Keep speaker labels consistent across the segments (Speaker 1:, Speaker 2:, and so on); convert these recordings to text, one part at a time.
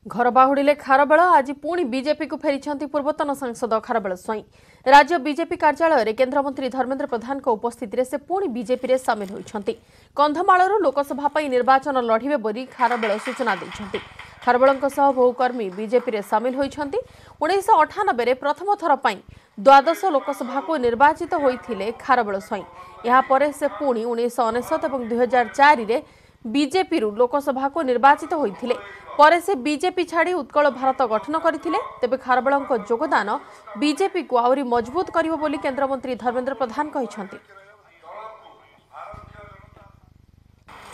Speaker 1: घर बाहुड़िले खारबेल आज पुणी बीजेपी को फेरी पूर्वतन सांसद खारबेल स्वाई राज्य बीजेपी कार्यालय में केन्द्रमंत्री धर्मेन्द्र प्रधान उपस्थित से पुणी बीजेपी में सामिल होती कंधमालू लोकसभा निर्वाचन लड़े बोली खारबेल सूचना देते। खारबेल बहु कर्मी बीजेपी में सामिल होती 1998 प्रथम थर पर द्वादश लोकसभा को निर्वाचित होते खारबेल स्वाई। यापर से पुणी 1999 और 2004 में बीजेपी लोकसभा को निर्वाचित होते पर से बीजेपी छाड़ी उत्कल भारत गठन करथिले। तेबे खारबेल योगदान बीजेपी को आउरी मजबूत करिवो बोली केन्द्रमंत्री धर्मेन्द्र प्रधान कहिसंती।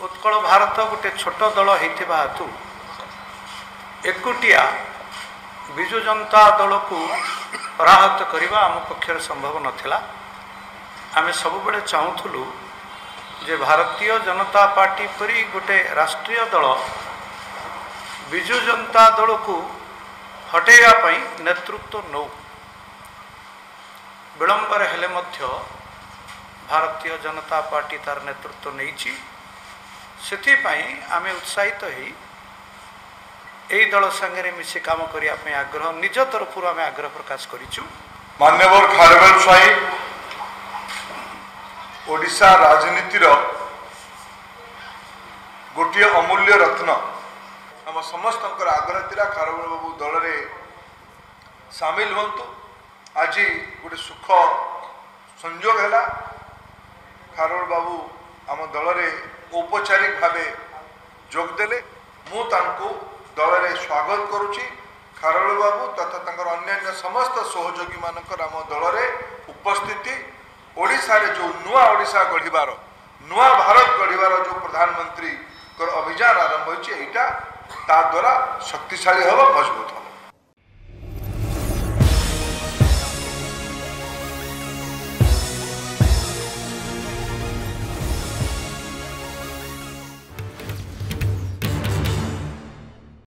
Speaker 2: उत्कल भारत गोटे छोट दल होइथिबा हेतु एकुटिया विजु जनता दल को पराहत करबा आम पक्षर संभव नथिला। आमे सब बेले चाहूथुलु जे भारतीय जनता पार्टी परी गोटे राष्ट्रीय दल विजु जनता दल को हटेया पई नेतृत्व नौ विलंबर हेले मध्य भारतीय जनता पार्टी तार नेतृत्व नहीं से आमे उत्साहित होई एई दल संगे मिसी काम करिया पई आग्रह निज तरफ आमे आग्रह प्रकाश करिछु।
Speaker 3: मान्यवर खारबेल स्वाई ओडिशा राजनीतिर गोटे अमूल्य रत्न। आम समस्त आग्रह थिला खारबेल बाबू दल में सामिल हूँ। आज गोटे सुख संयोग है खारबेल बाबू आम दल में औपचारिक भाव जोगदेले। मु तांको दल में स्वागत करुच्ची। खारबेल बाबू तथा अन्य समस्त सहयोगी मानकर आम दल में उपस्थिति ओडिशा रे जो नुआ ओडिशा गढ़िबार नुआ भारत गढ़िबार जो प्रधानमंत्री अभियान आरंभ होइछि एटा ता द्वारा शक्तिशाली हवा मजबूत।